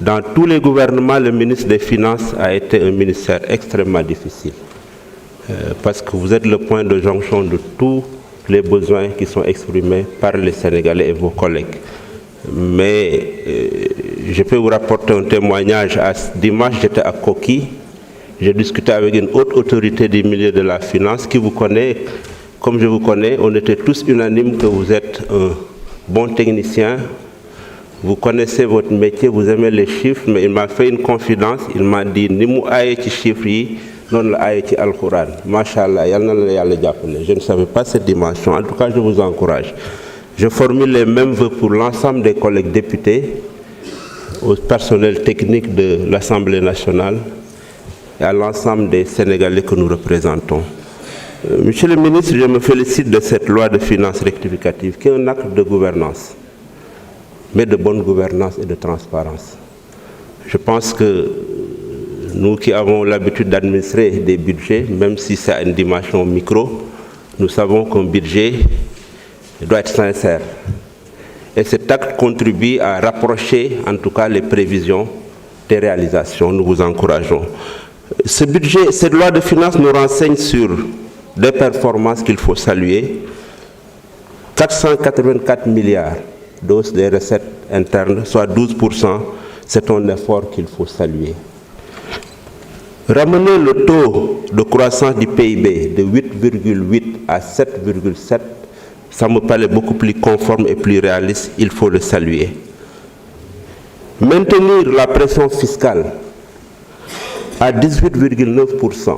Dans tous les gouvernements, le ministre des Finances a été un ministère extrêmement difficile. Parce que vous êtes le point de jonction de tous les besoins qui sont exprimés par les Sénégalais et vos collègues. Mais je peux vous rapporter un témoignage. Dimanche, j'étais à Koki. J'ai discuté avec une haute autorité du milieu de la finance qui vous connaît. Comme je vous connais, on était tous unanimes que vous êtes un bon technicien. Vous connaissez votre métier, vous aimez les chiffres, mais il m'a fait une confidence. Il m'a dit, ni mu aaye ci chiffres yi, non la aaye ci Alquran. Machallah, je ne savais pas cette dimension. En tout cas, je vous encourage. Je formule les mêmes vœux pour l'ensemble des collègues députés, au personnel technique de l'Assemblée nationale et à l'ensemble des Sénégalais que nous représentons. Monsieur le ministre, je me félicite de cette loi de finances rectificative qui est un acte de gouvernance, mais de bonne gouvernance et de transparence. Je pense que nous qui avons l'habitude d'administrer des budgets, même si c'est à une dimension micro, nous savons qu'un budget doit être sincère. Et cet acte contribue à rapprocher en tout cas les prévisions des réalisations. Nous vous encourageons. Ce budget, cette loi de finances nous renseigne sur des performances qu'il faut saluer. 484 milliards de hausse des recettes internes, soit 12%, c'est un effort qu'il faut saluer. Ramener le taux de croissance du PIB de 8,8 à 7,7, ça me paraît beaucoup plus conforme et plus réaliste, il faut le saluer. Maintenir la pression fiscale à 18,9%,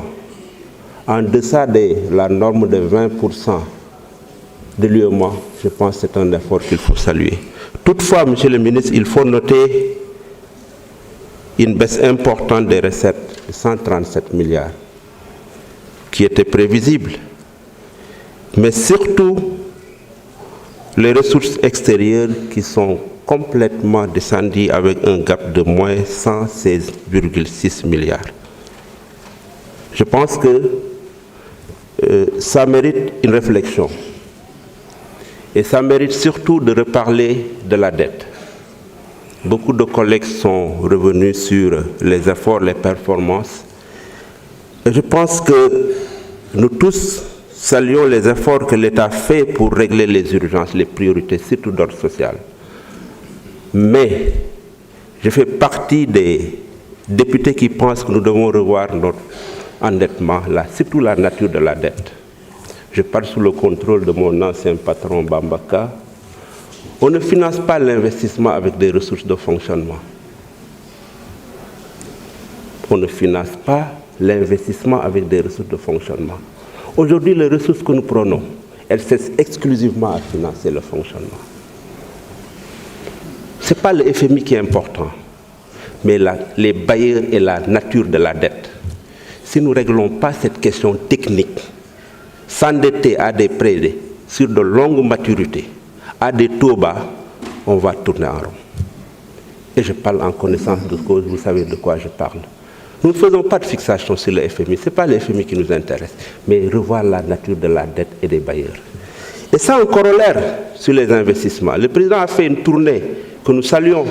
en deçà de la norme de 20% de l'UEMOA, je pense que c'est un effort qu'il faut saluer. Toutefois, Monsieur le ministre, il faut noter une baisse importante des recettes de 137 milliards, qui était prévisible. Mais surtout, les ressources extérieures qui sont complètement descendues avec un gap de moins 116,6 milliards. Je pense que ça mérite une réflexion. Et ça mérite surtout de reparler de la dette. Beaucoup de collègues sont revenus sur les efforts, les performances. Et je pense que nous tous saluons les efforts que l'État fait pour régler les urgences, les priorités, surtout d'ordre social. Mais je fais partie des députés qui pensent que nous devons revoir notre endettement, surtout la nature de la dette. Je parle sous le contrôle de mon ancien patron Bambaka. On ne finance pas l'investissement avec des ressources de fonctionnement. On ne finance pas l'investissement avec des ressources de fonctionnement. Aujourd'hui, les ressources que nous prenons, elles cessent exclusivement à financer le fonctionnement. Ce n'est pas le FMI qui est important, mais les bailleurs et la nature de la dette. Si nous ne réglons pas cette question technique, s'endetter à des prêts sur de longues maturités, à des taux bas, on va tourner en rond. Et je parle en connaissance de cause, vous savez de quoi je parle. Nous ne faisons pas de fixation sur le FMI, ce n'est pas le FMI qui nous intéresse, mais revoir la nature de la dette et des bailleurs. Et ça, un corollaire sur les investissements. Le président a fait une tournée que nous saluons.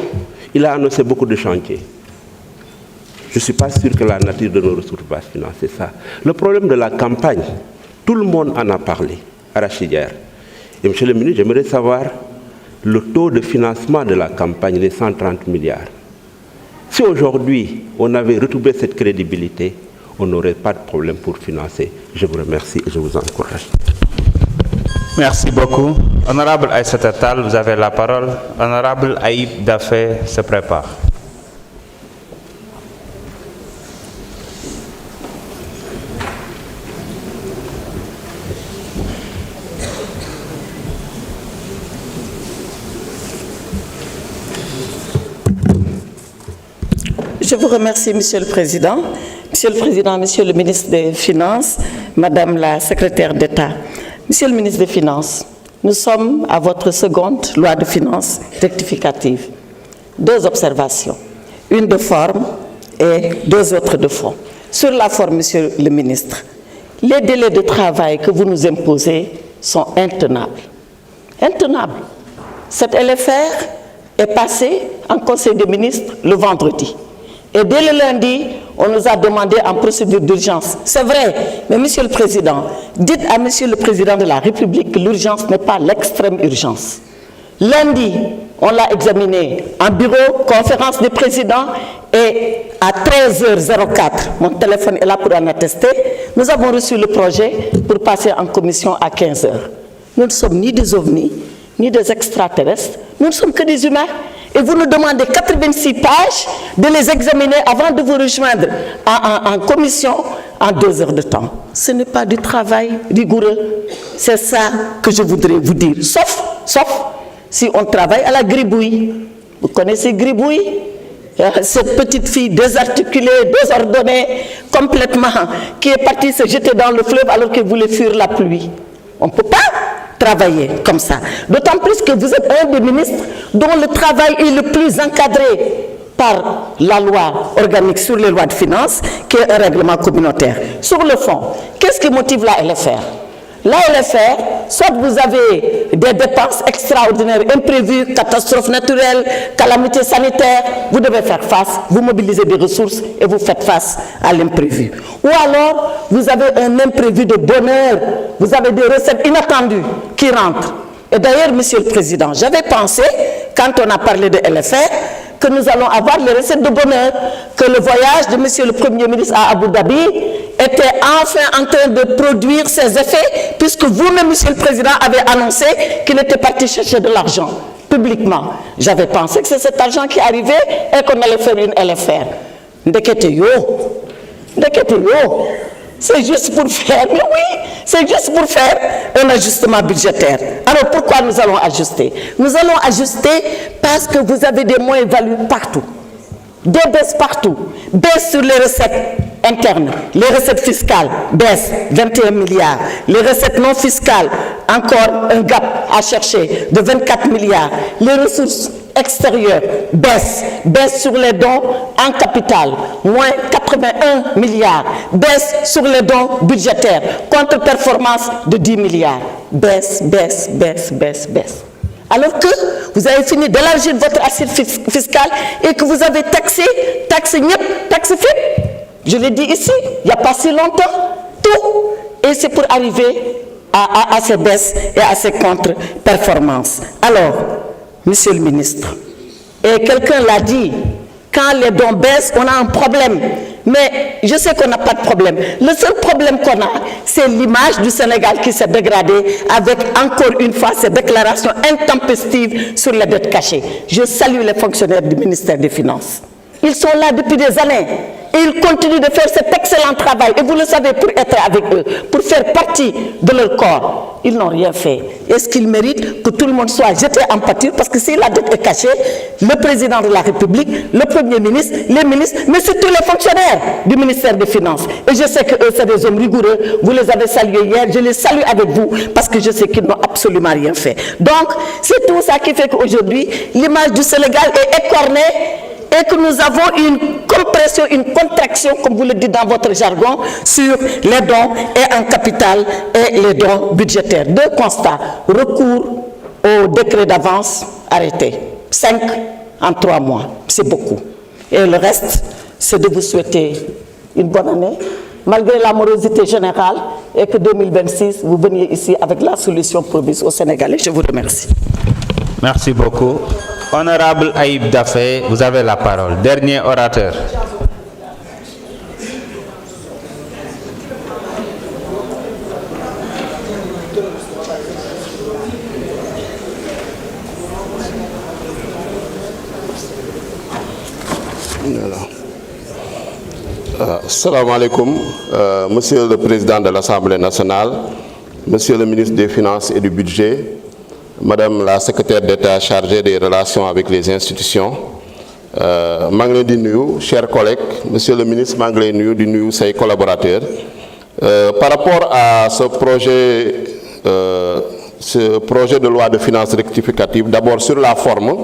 Il a annoncé beaucoup de chantiers. Je ne suis pas sûr que la nature de nos ressources va financer ça. Le problème de la campagne, tout le monde en a parlé, arachidière. Et Monsieur le ministre, j'aimerais savoir le taux de financement de la campagne, les 130 milliards. Si aujourd'hui, on avait retrouvé cette crédibilité, on n'aurait pas de problème pour financer. Je vous remercie et je vous encourage. Merci beaucoup. Honorable Aïssata Tall, vous avez la parole. Honorable Aïb Dafé se prépare. Je vous remercie, Monsieur le Président. Monsieur le ministre des Finances, Madame la secrétaire d'État. Monsieur le ministre des Finances, nous sommes à votre seconde loi de finances rectificative. Deux observations, une de forme et deux autres de fond. Sur la forme, Monsieur le ministre, les délais de travail que vous nous imposez sont intenables. Intenables. Cette LFR est passé en Conseil des ministres le vendredi. Et dès le lundi, on nous a demandé en procédure d'urgence. C'est vrai, mais Monsieur le Président, dites à Monsieur le Président de la République que l'urgence n'est pas l'extrême urgence. Lundi, on l'a examiné en bureau, conférence des présidents, et à 13h04, mon téléphone est là pour en attester, nous avons reçu le projet pour passer en commission à 15h. Nous ne sommes ni des ovnis, ni des extraterrestres, nous ne sommes que des humains. Et vous nous demandez 86 pages de les examiner avant de vous rejoindre en commission en 2 heures de temps. Ce n'est pas du travail rigoureux. C'est ça que je voudrais vous dire. Sauf si on travaille à la gribouille. Vous connaissez gribouille? Cette petite fille désarticulée, désordonnée, complètement, qui est partie se jeter dans le fleuve alors qu'elle voulait fuir la pluie. On ne peut pas travailler comme ça. D'autant plus que vous êtes un des ministres dont le travail est le plus encadré par la loi organique sur les lois de finances, qui est un règlement communautaire. Sur le fond, qu'est-ce qui motive la LFR? La LFR, soit vous avez des dépenses extraordinaires, imprévues, catastrophes naturelles, calamités sanitaires, vous devez faire face, vous mobilisez des ressources et vous faites face à l'imprévu. Ou alors, vous avez un imprévu de bonheur, vous avez des recettes inattendues qui rentrent. Et d'ailleurs, Monsieur le Président, j'avais pensé, quand on a parlé de LFR, que nous allons avoir les recettes de bonheur, que le voyage de Monsieur le Premier ministre à Abu Dhabi était enfin en train de produire ses effets, puisque vous-même, Monsieur le Président, avez annoncé qu'il était parti chercher de l'argent publiquement. J'avais pensé que c'est cet argent qui arrivait et qu'on allait faire une LFR. Ndekete yo, c'est juste pour faire, mais oui, c'est juste pour faire un ajustement budgétaire. Alors pourquoi nous allons ajuster? Nous allons ajuster parce que vous avez des moyens valus partout, des baisses partout, baisse sur les recettes internes, les recettes fiscales baissent 21 milliards, les recettes non fiscales, encore un gap à chercher de 24 milliards, les ressources extérieures baissent sur les dons en capital, moins 81 milliards, baisse sur les dons budgétaires, contre-performance de 10 milliards, baisse. Alors que vous avez fini d'élargir votre assiette fiscale et que vous avez taxé ñep, taxe FIP. Je l'ai dit ici, il n'y a pas si longtemps, tout. Et c'est pour arriver à ces baisses et à ces contre-performances. Alors, Monsieur le ministre, et quelqu'un l'a dit, quand les dons baissent, on a un problème. Mais je sais qu'on n'a pas de problème. Le seul problème qu'on a, c'est l'image du Sénégal qui s'est dégradée avec, encore une fois, ces déclarations intempestives sur les dettes cachées. Je salue les fonctionnaires du ministère des Finances. Ils sont là depuis des années. Et ils continuent de faire cet excellent travail. Et vous le savez, pour être avec eux, pour faire partie de leur corps. Ils n'ont rien fait. Est-ce qu'ils méritent que tout le monde soit jeté en pâture? Parce que si la dette est cachée, le président de la République, le Premier ministre, les ministres, mais surtout les fonctionnaires du ministère des Finances. Et je sais qu'eux, c'est des hommes rigoureux. Vous les avez salués hier. Je les salue avec vous parce que je sais qu'ils n'ont absolument rien fait. Donc, c'est tout ça qui fait qu'aujourd'hui, l'image du Sénégal est écornée et que nous avons une compression, une contraction, comme vous le dites dans votre jargon, sur les dons et en capital et les dons budgétaires. 2 constats. Recours au décret d'avance arrêté. 5 en 3 mois. C'est beaucoup. Et le reste, c'est de vous souhaiter une bonne année, malgré la morosité générale, et que 2026, vous veniez ici avec la solution promise aux Sénégalais. Je vous remercie. Merci beaucoup. Honorable Aïb Dafé, vous avez la parole. Dernier orateur. Assalamu alaikum, Monsieur le Président de l'Assemblée nationale, Monsieur le ministre des Finances et du Budget, Madame la secrétaire d'État chargée des relations avec les institutions, chers collègues, Monsieur le ministre, ses collaborateurs. Par rapport à ce projet de loi de finances rectificative, d'abord sur la forme,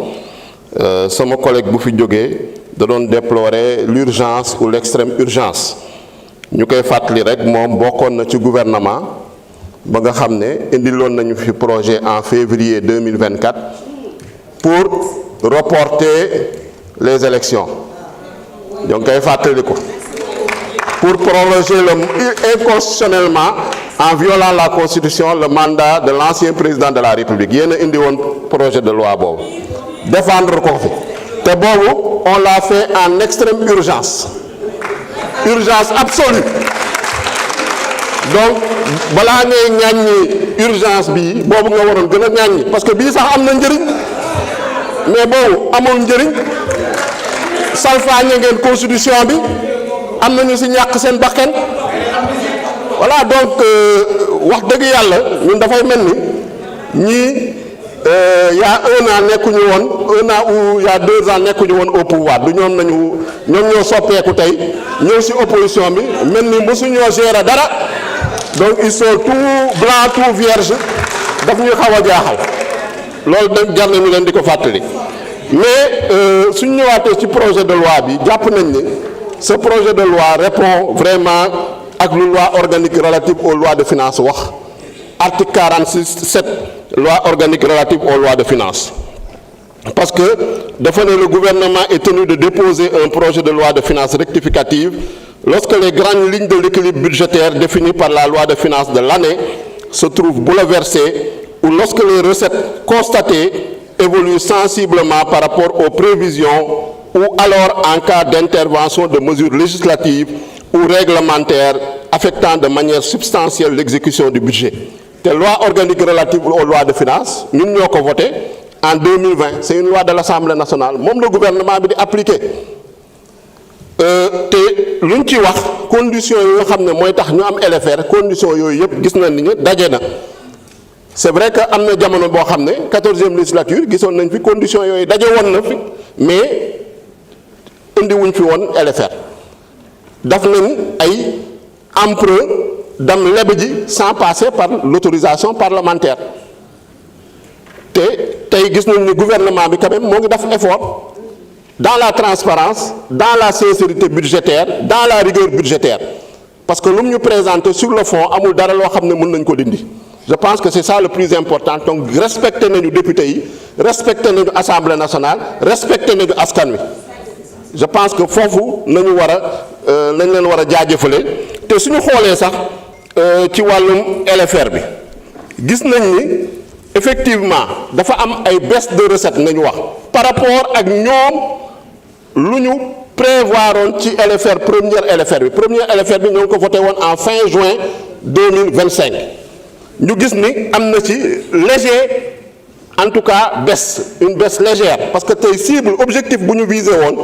mon collègue Boufi Diogé doon déplorer l'urgence ou l'extrême urgence. Nous avons fait le gouvernement. Ba nga xamné indiloon nañu fi projet en février 2024 pour reporter les élections ñoo ngi koy fàttaliku pour prolonger inconstitutionnellement en violant la constitution le mandat de l'ancien président de la République yéen a indi woon projet de loi boobu défendre ko fi te boobu on l'a fait en extrême urgence absolue donc balaa ngay ŋàññi urgence bii boobu nga waroon gën a ŋàññi parce que bii sax am na njëriñ mais boobu amul njëriñ salfaañe ngeen constitution bi am nañu ci ñàkk seen bakkan voilà donc wax dëgg yàlla ñun dafay mel ni ñii y a 1 an nekkuñu woon 1 an ou y a 2 ans nekkuñu woon au pouvoir du ñoom ñoo soppeeku tey ñëw ci opposition bi mel ni mosuñoo gérer dara donc ils sont tout blanc tout vierge daf ñuy xaw a jaaxal loolu da jar nañu leen di ko fàttali mais suñ ñëwaatee ci projet de loi bi jàpp nañ ni ce projet de loi répond vraiment ak lu loi organique relative aux lois de finances wax article 46.7 loi organique relative aux lois de finances parce que dafa ne le gouvernement est tenu de déposer un projet de loi de finances rectificative lorsque les grandes lignes de l'équilibre budgétaire définies par la loi de finances de l'année se trouvent bouleversées ou lorsque les recettes constatées évoluent sensiblement par rapport aux prévisions ou alors en cas d'intervention de mesures législatives ou réglementaires affectant de manière substantielle l'exécution du budget. Te loi organique relative aux lois de finances ñun ñoo ko voté en 2020 c'est une loi de l'Assemblée nationale moom le gouvernement bi di appliqué te luñ ci wax conditions yi nga xam ne mooy tax ñu am LFR conditions yooyu yëpp gis nañ ni daje na c'est vrai que am na jamono boo xam ne 14e législature gisoon nañ fi conditions yooyu daje woon na fi mais indi wuñ fi woon LFR daf nañ ay emprunt dem leb ji sans passer par l'autorisation parlementaire te tey gis nañ ni gouvernement bi quand même moo ngi def effort dans la transparence dans la sincérité budgétaire dans la rigueur budgétaire parce que lu mu ñu présenté sur le fond amul dara loo xam ne mën nañ ko dindi je pense que c'est ça le plus important donc respecté nañu député yi respecté nañu assemblée nationale respecté nañu askan wi je pense que foofu nañu war a nañ leen war a jaajëfale te suñu xoolee sax ci wàllum LFR bi gis nañ ni effectivement dafa am ay baisse de recettes nañu wax par rapport ak ñoom lu ñu prévoiroon ci LFR première LFR bi ñoo ngi ko voté woon en fin juin 2025 ñu gis ni am na ci léger en tout cas une baisse légère parce que tey cible objectif bu ñu visé woon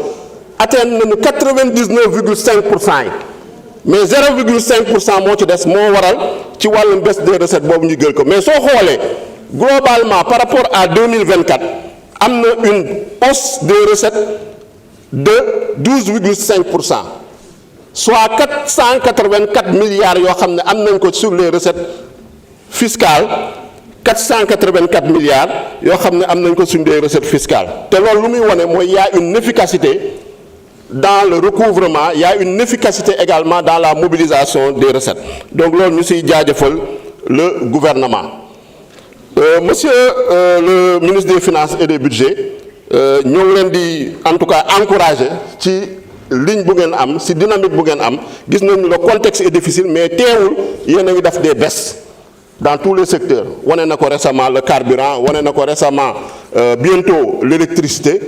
atteindre nañu 99,5% yi mais 0,5% moo ci des moo waral ci wàllum baisse des recettes boobu ñu jël ko mais soo xoolee globalement par rapport à 2024 am na une hausse des recettes de 12,5%, soit 484 milliards yoo xam ne am nañ ko sur les recettes fiscales 484 milliards yoo xam ne am nañ ko sur les recettes fiscales te loolu lu muy wane mooy y a une efficacité dans le recouvrement, il y a une efficacité également dans la mobilisation des recettes donc loolu ñu siy jaajëfal le gouvernement monsieur le ministre des finances et des budgets ñoo ngi leen di en tout cas encourager ci ligne bu ngeen am ci dynamique bu ngeen am gis nañu le contexte est difficile mais teewul yéen a ngi def des baisses dans tous les secteurs wane na ko récemment le carburant wane na ko récemment bientôt l'électricité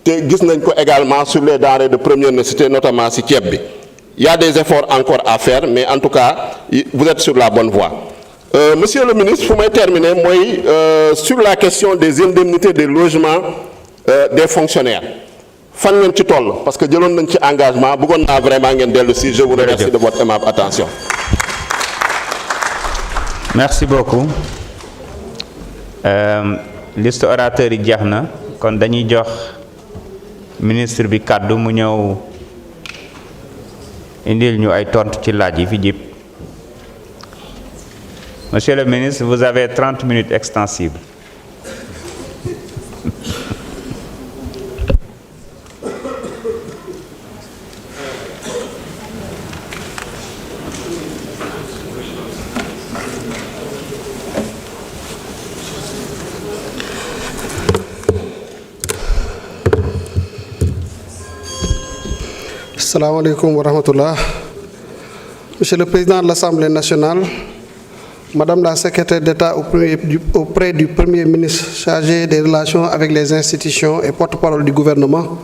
te gis nañ ko également sur les denrées de première nécessité notamment ci ceeb bi il y a des efforts encore à faire mais en tout cas vous êtes sur la bonne voie monsieur le ministre fu may terminer mooy sur la question des indemnités des logements des fonctionnaires fan ngeen ci toll parce que jëloon nañ ci engagement bëggoon naa vraiment ngeen dellu si je vous remercie de votre aimable attention. Merci beaucoup liste orateur yi jeex na kon dañuy jox ministre bi kàddu mu ñëw indil ñu ay tontu ci laaj yi fi jib. Monsieur le ministre, vous avez 30 minutes extensibles. Assalamu alaikum wa rahmatullah. Monsieur le Président de l'Assemblée nationale, Madame la secrétaire d'État auprès du Premier ministre chargé des relations avec les institutions et porte-parole du gouvernement,